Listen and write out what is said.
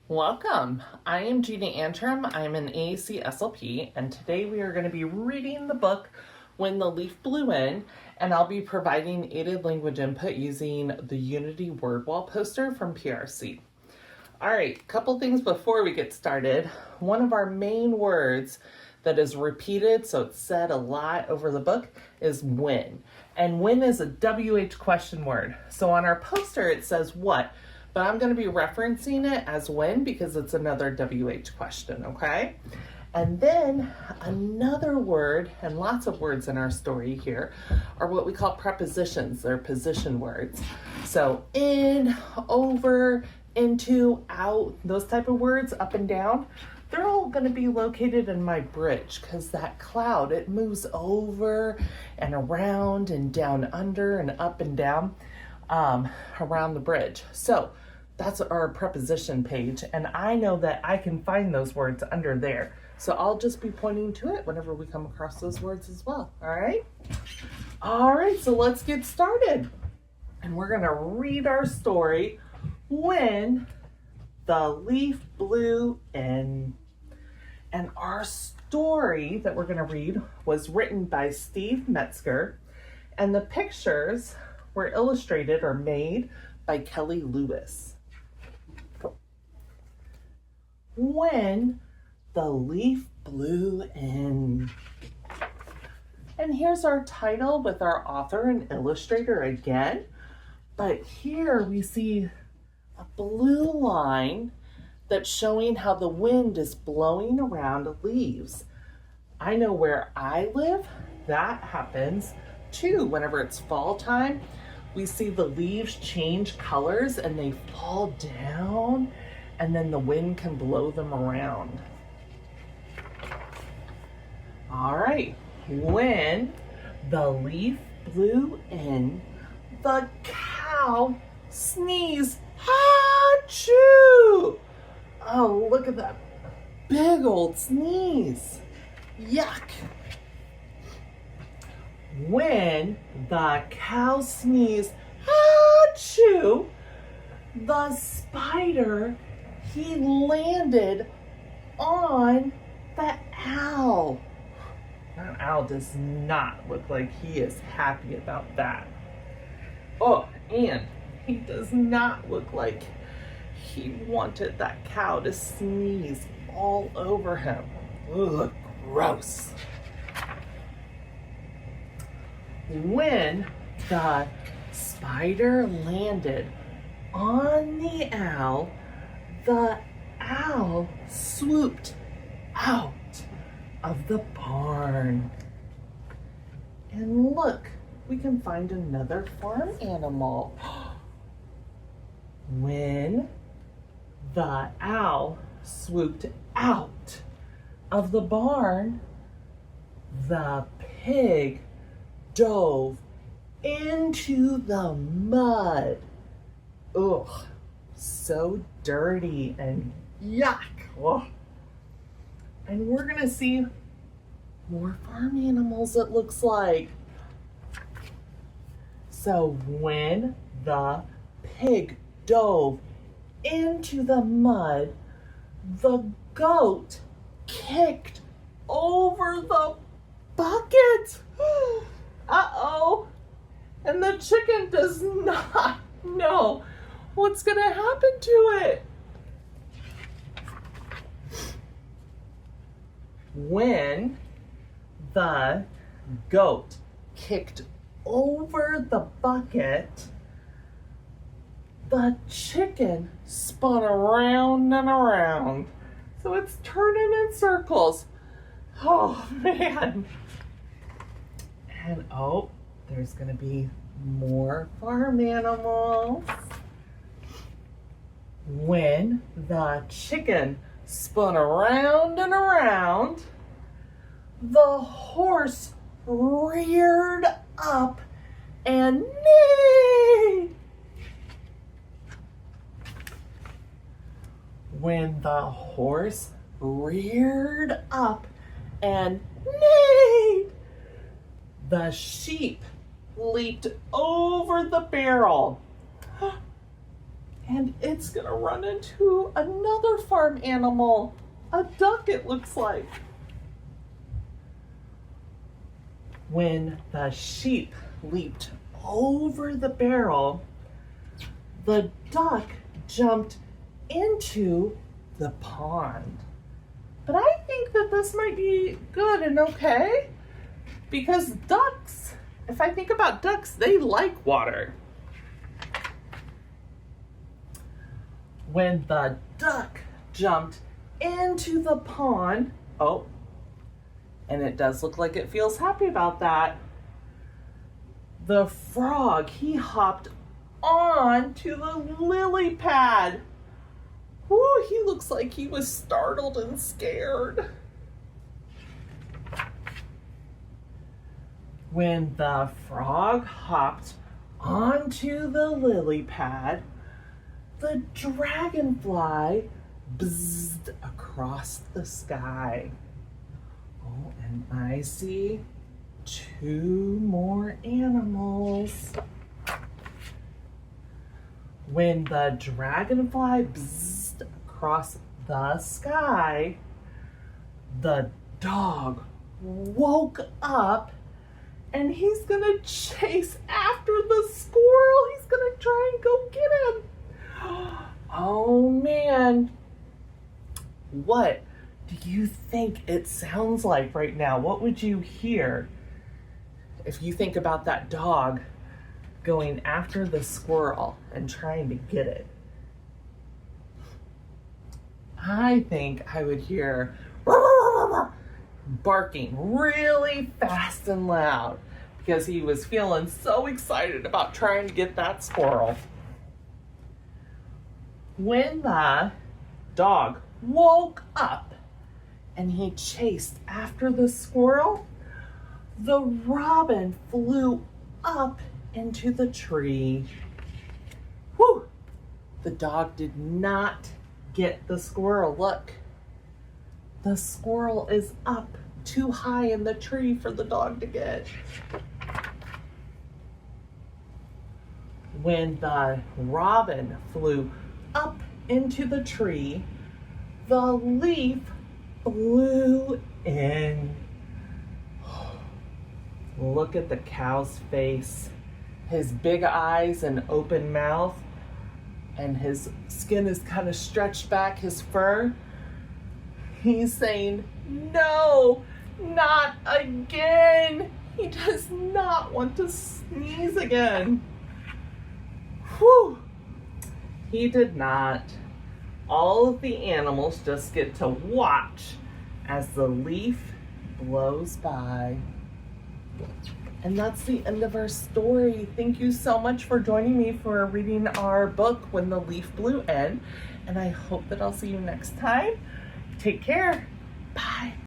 Welcome. I am Gina Antrim. I'm an AAC SLP, and today we are going to be reading the book When the Leaf Blew In, and I'll be providing aided language input using the Unity word wall poster from PRC. All right, couple things before we get started. One of our main words that is repeated, so it's said a lot over the book, is when. And when is a WH question word. So on our poster it says what, but I'm going to be referencing it as when because it's another WH question, okay? And then another word, and lots of words in our story here, are what we call prepositions. They're position words. So in, over, into, out, those type of words, up and down, they're all going to be located in my bridge because that cloud, it moves over and around and down under and up and down around the bridge. So that's our preposition page, and I know that I can find those words under there. So I'll just be pointing to it whenever we come across those words as well, all right? All right, so let's get started. And we're gonna read our story, When the Leaf Blew In. And our story that we're gonna read was written by Steve Metzger, and the pictures were illustrated or made by Kelly Lewis. When the Leaf Blew In. And here's our title with our author and illustrator again. But here we see a blue line that's showing how the wind is blowing around leaves. I know where I live, that happens too. Whenever it's fall time, we see the leaves change colors and they fall down, and then the wind can blow them around. All right, when the leaf blew in, the cow sneezed. Achoo! Oh, look at that big old sneeze. Yuck. When the cow sneezed, achoo, the spider, he landed on the owl. That owl does not look like he is happy about that. Oh, and he does not look like he wanted that cow to sneeze all over him. Ugh, gross. When the spider landed on the owl swooped out of the barn. And look, we can find another farm animal. When the owl swooped out of the barn, the pig dove into the mud. Ugh, so dirty and yuck. Ugh. And we're gonna see more farm animals, it looks like. So when the pig dove into the mud, the goat kicked over the bucket. Uh-oh. And the chicken does not know what's gonna happen to it. When the goat kicked over the bucket, the chicken spun around and around. So it's turning in circles. Oh, man. And oh, there's gonna be more farm animals. When the chicken spun around and around, the horse reared up and neighed. When the horse reared up and neighed, the sheep leaped over the barrel and it's gonna run into another farm animal, a duck it looks like. When the sheep leaped over the barrel, the duck jumped into the pond. But I think that this might be good and okay, because ducks, if I think about ducks, they like water. When the duck jumped into the pond, oh, and it does look like it feels happy about that, the frog, he hopped on to the lily pad. Whoo, he looks like he was startled and scared. When the frog hopped onto the lily pad, the dragonfly buzzed across the sky. Oh, and I see 2 more animals. When the dragonfly buzzed across the sky, the dog woke up and he's gonna chase after the squirrel. He's gonna try and go get him. Oh man, what do you think it sounds like right now? What would you hear if you think about that dog going after the squirrel and trying to get it? I think I would hear barking really fast and loud because he was feeling so excited about trying to get that squirrel. When the dog woke up and he chased after the squirrel, the robin flew up into the tree. Whew! The dog did not get the squirrel. Look, the squirrel is up too high in the tree for the dog to get. When the robin flew up into the tree, the leaf blew in. Look at the cow's face. His big eyes and open mouth, and his skin is kind of stretched back, his fur. He's saying, no, not again. He does not want to sneeze again. Whew. He did not. All of the animals just get to watch as the leaf blows by. And that's the end of our story. Thank you so much for joining me for reading our book, When the Leaf Blew In. And I hope that I'll see you next time. Take care. Bye.